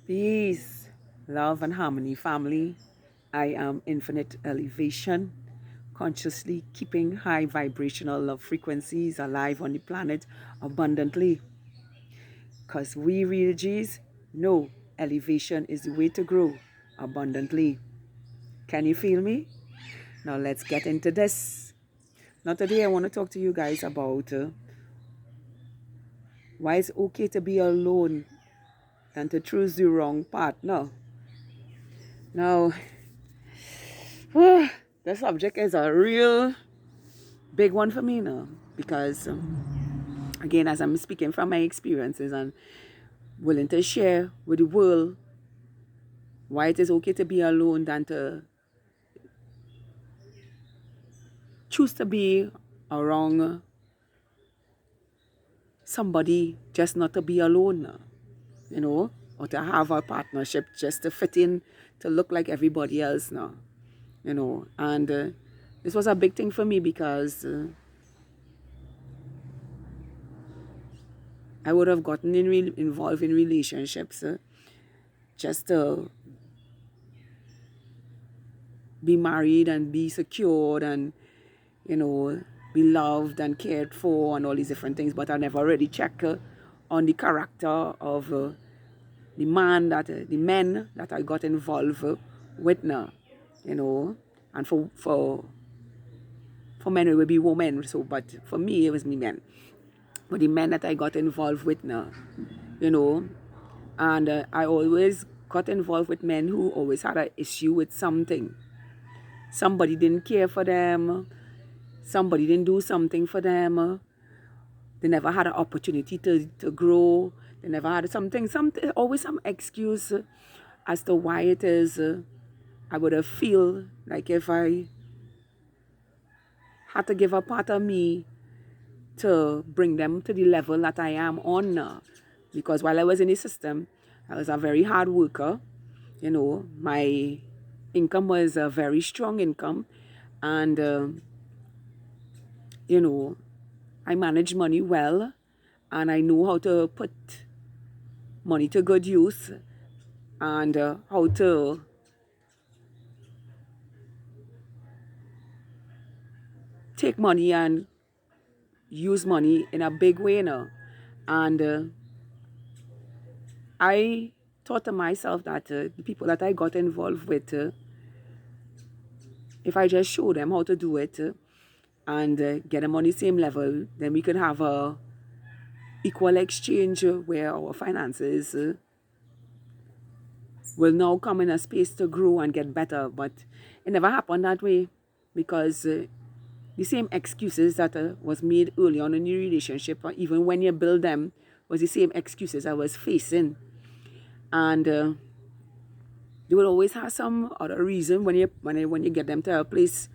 Peace, love, and harmony, family. I am Infinite Elevation, consciously keeping high vibrational love frequencies alive on the planet abundantly. Because we real G's know elevation is the way to grow abundantly. Can you feel me? Now let's get into this. Now today I want to talk to you guys about why it's okay to be alone than to choose the wrong partner. Now, the subject is a real big one for me now because, again, as I'm speaking from my experiences and willing to share with the world why it is okay to be alone than to choose to be around somebody just not to be alone, or to have a partnership just to fit in, to look like everybody else now. And this was a big thing for me because I would have gotten involved in relationships just to be married and be secured and, be loved and cared for and all these different things. But I never really check on the character of the men that I got involved with now, and for men it would be women. So, but for me it was me men. But the men that I got involved with now, you know, and I always got involved with men who always had an issue with something. Somebody didn't care for them. Somebody didn't do something for them. They never had an opportunity to grow. They never had something, always some excuse as to why it is I would have feel like if I had to give a part of me to bring them to the level that I am on now. Because while I was in the system, I was a very hard worker. My income was a very strong income. And, I manage money well. And I know how to put money to good use. And how to take money and use money in a big way now. And I thought to myself that the people that I got involved with, if I just show them how to do it and get them on the same level, then we could have a equal exchange where our finances will now come in a space to grow and get better. But it never happened that way because the same excuses that was made early on in the relationship, even when you build them, was the same excuses I was facing. And they will always have some other reason when you get them to a place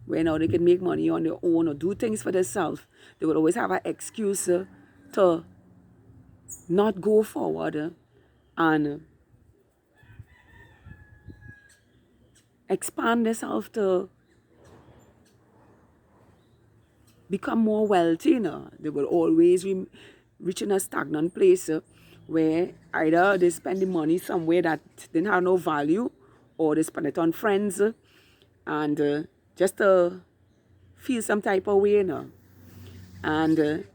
where now they can make money on their own or do things for themselves. They will always have an excuse to not go forward and expand themselves to become more wealthy. They will always reach in a stagnant place where either they spend the money somewhere that didn't have no value, or they spend it on friends and just to feel some type of way. And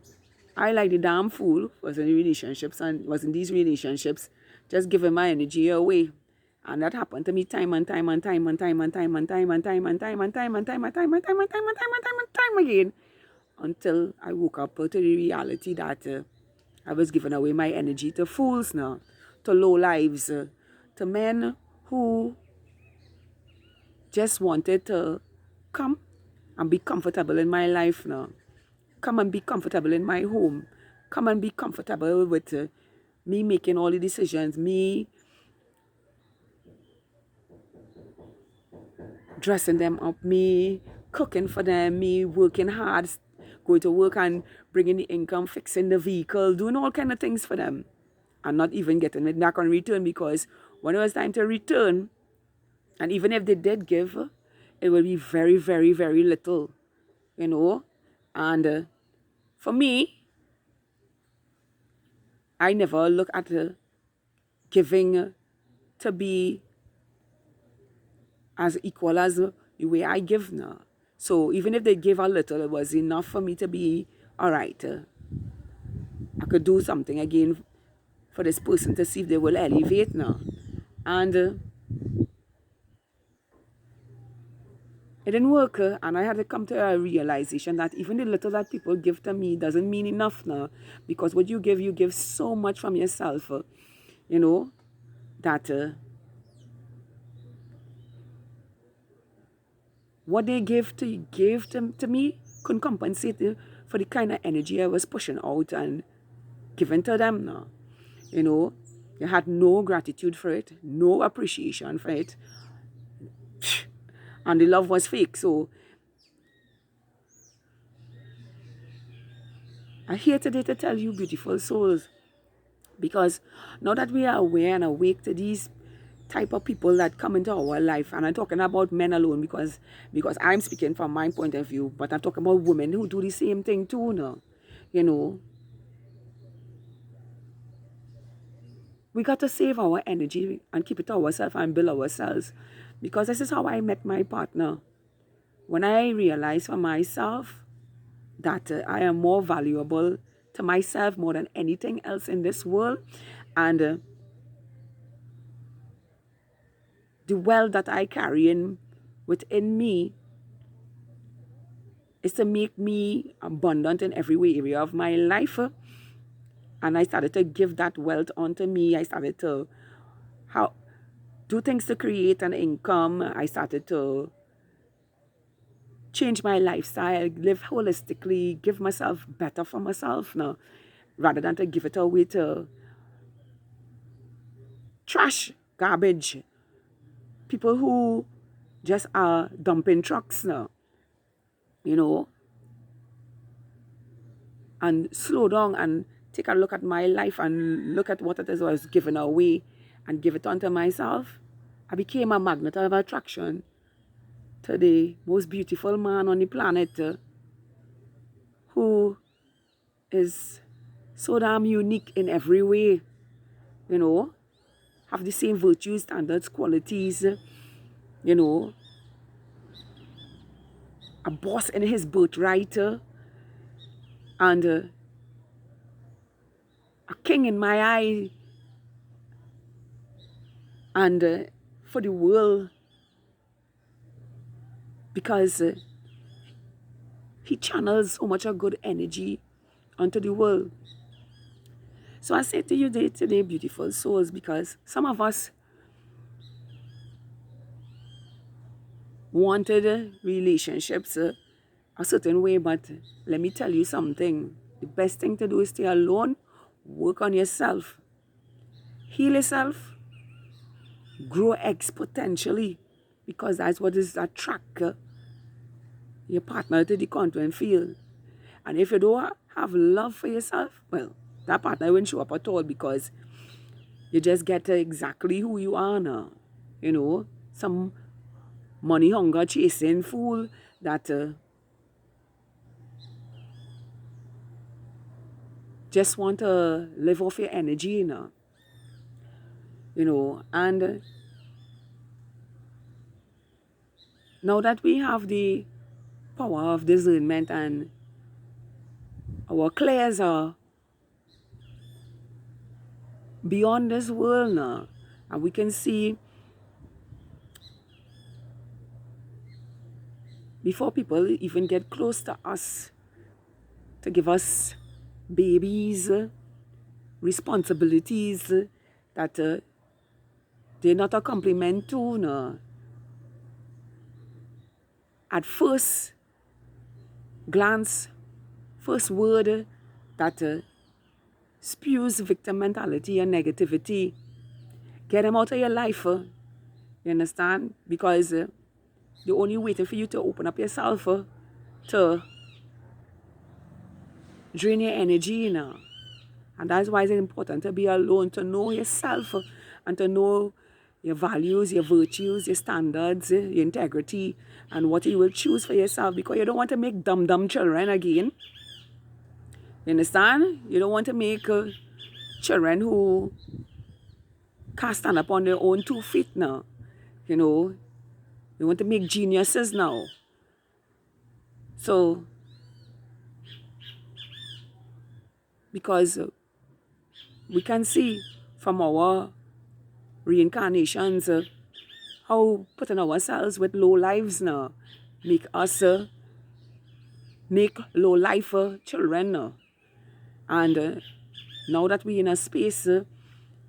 I, like the damn fool, was in relationships and was in these relationships just giving my energy away. And that happened to me time and time and time and time and time and time and time and time and time and time and time and time and time and time and time and time again, until I woke up to the reality that I was giving away my energy to fools now, to low lives, to men who just wanted to come and be comfortable in my life now. Come and be comfortable in my home. Come and be comfortable with me making all the decisions, me dressing them up, me cooking for them, me working hard, going to work and bringing the income, fixing the vehicle, doing all kind of things for them, and not even getting it back on return, because when it was time to return, and even if they did give, it will be very, very, very little, And for me, I never look at giving to be as equal as the way I give now. So even if they give a little, it was enough for me to be all right. I could do something again for this person to see if they will elevate now. And it didn't work, and I had to come to a realization that even the little that people give to me doesn't mean enough now, because what you give so much from yourself, you know, that what they gave to me couldn't compensate for the kind of energy I was pushing out and giving to them now. You know, you had no gratitude for it, no appreciation for it, and the love was fake. So I'm here today to tell you, beautiful souls, because now that we are aware and awake to these type of people that come into our life, and I'm talking about men alone because I'm speaking from my point of view, but I'm talking about women who do the same thing too now. You know, we got to save our energy and keep it to ourselves and build ourselves, because this is how I met my partner. When I realized for myself that I am more valuable to myself more than anything else in this world, and the wealth that I carry within me is to make me abundant in every area of my life. And I started to give that wealth onto me. I started to do things to create an income. I started to change my lifestyle, live holistically, give myself better for myself now, rather than to give it away to trash, garbage, people who just are dumping trucks now, you know, and slow down and take a look at my life and look at what it is I was giving away and give it onto myself. I became a magnet of attraction to the most beautiful man on the planet, who is so damn unique in every way, you know, have the same virtues, standards, qualities, you know, a boss in his birthright, and a king in my eye, and for the world, because he channels so much of good energy onto the world. So I say to you today, beautiful souls, because some of us wanted relationships a certain way, but let me tell you something. The best thing to do is stay alone, work on yourself, heal yourself, grow exponentially, because that's what is attract your partner to the quantum field. And if you don't have love for yourself, well, that partner won't show up at all, because you just get exactly who you are now. You know, some money hunger chasing fool that just want to live off your energy, you know. And now that we have the power of discernment and our clairs are beyond this world now, and we can see before people even get close to us to give us babies, responsibilities that they're not a compliment to. No. At first glance, first word that spews victim mentality and negativity, get them out of your life. You understand? Because they're only waiting for you to open up yourself to drain your energy, And that's why it's important to be alone, to know yourself and to know your values, your virtues, your standards, your integrity, and what you will choose for yourself, because you don't want to make dumb children again. You understand? You don't want to make children who can't stand up on their own 2 feet now. You know, they want to make geniuses now. So, because we can see from our reincarnations how putting ourselves with low lives now make us make low life children now. And now that we're in a space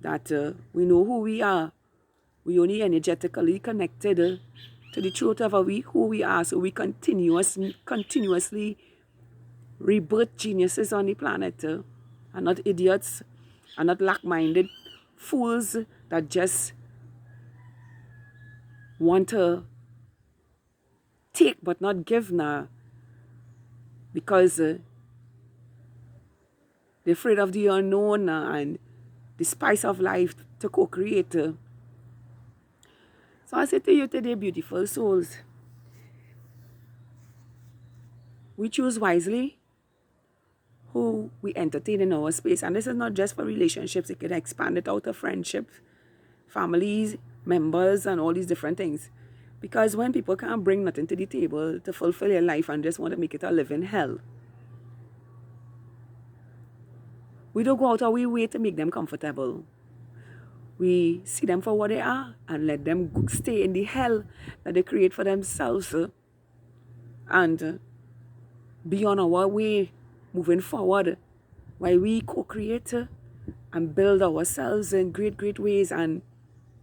that we know who we are, we only energetically connected to the truth of who we are, so we continuously rebirth geniuses on the planet, and not idiots, and not lack-minded fools that just want to take but not give now, because they're afraid of the unknown and the spice of life to co-create. So I say to you today, beautiful souls, we choose wisely who we entertain in our space. And this is not just for relationships. It can expand it out to friendships, families, members, and all these different things. Because when people can't bring nothing to the table to fulfill their life and just want to make it a living hell, we don't go out our way to make them comfortable. We see them for what they are and let them stay in the hell that they create for themselves, and be on our way moving forward while we co-create and build ourselves in great, great ways and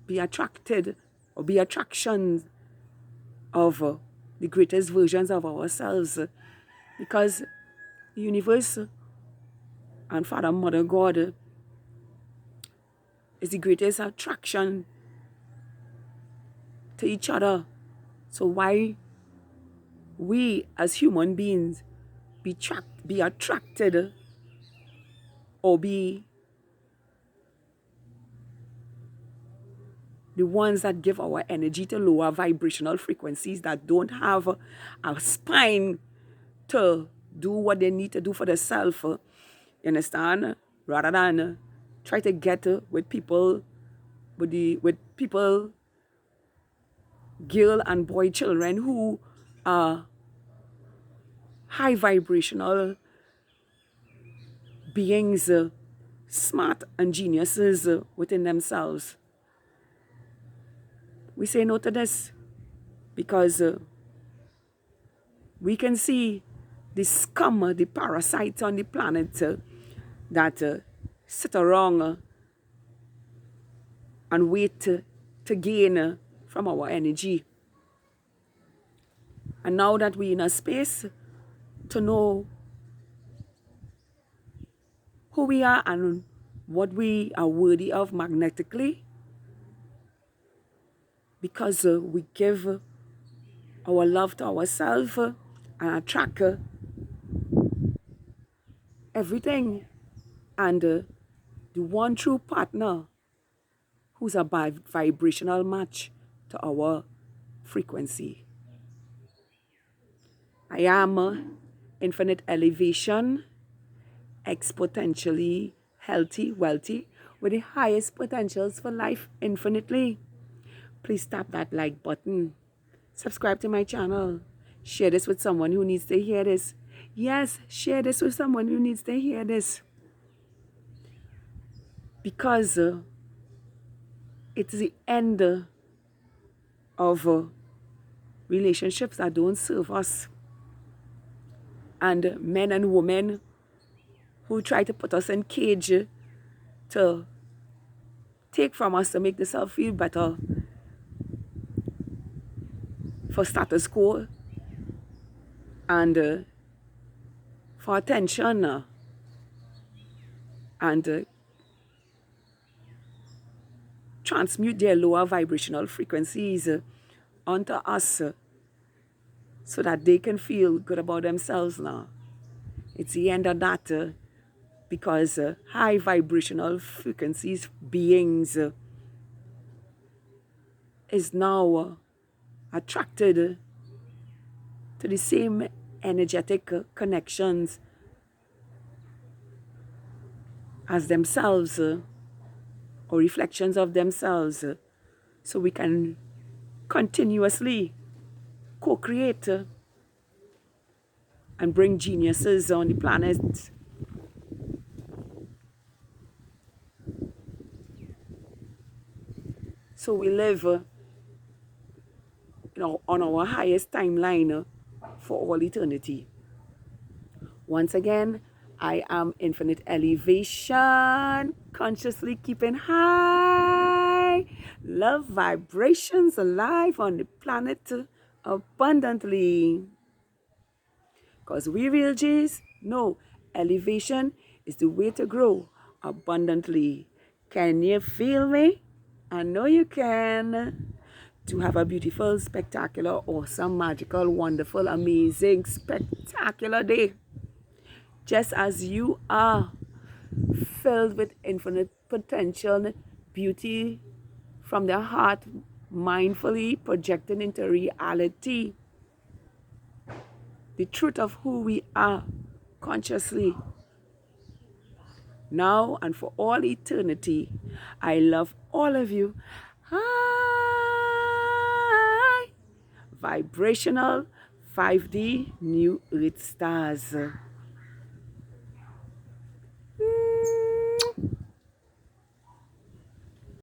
be attracted or be attractions of the greatest versions of ourselves. Because the universe and Father, Mother, God is the greatest attraction to each other. So why we as human beings be attracted or be the ones that give our energy to lower vibrational frequencies that don't have a spine to do what they need to do for themselves, you understand? Rather than try to get with people, with people, girl and boy children who are high vibrational beings, smart and geniuses within themselves. We say no to this because we can see the scum, the parasites on the planet that sit around and wait to gain from our energy. And now that we're in a space to know who we are and what we are worthy of magnetically, because we give our love to ourselves and attract everything, and the one true partner who's a vibrational match to our frequency. I am infinite elevation, exponentially healthy, wealthy, with the highest potentials for life infinitely. Please tap that like button. Subscribe to my channel. Share this with someone who needs to hear this. Yes, share this with someone who needs to hear this. Because it's the end of relationships that don't serve us. And men and women who try to put us in cage to take from us to make themselves feel better for status quo and for attention and transmute their lower vibrational frequencies onto us so that they can feel good about themselves now. It's the end of that because high vibrational frequencies beings is now attracted to the same energetic connections as themselves. or reflections of themselves, so we can continuously co-create and bring geniuses on the planet. So we live on our highest timeline for all eternity. Once again, I am Infinite Elevation, consciously keeping high love vibrations alive on the planet abundantly. Because we real G's know elevation is the way to grow abundantly. Can you feel me? I know you can. To have a beautiful, spectacular, awesome, magical, wonderful, amazing, spectacular day. Just as you are filled with infinite potential, beauty from the heart, mindfully projected into reality. The truth of who we are consciously. Now and for all eternity, I love all of you. Hi! Vibrational 5D New Earth Stars.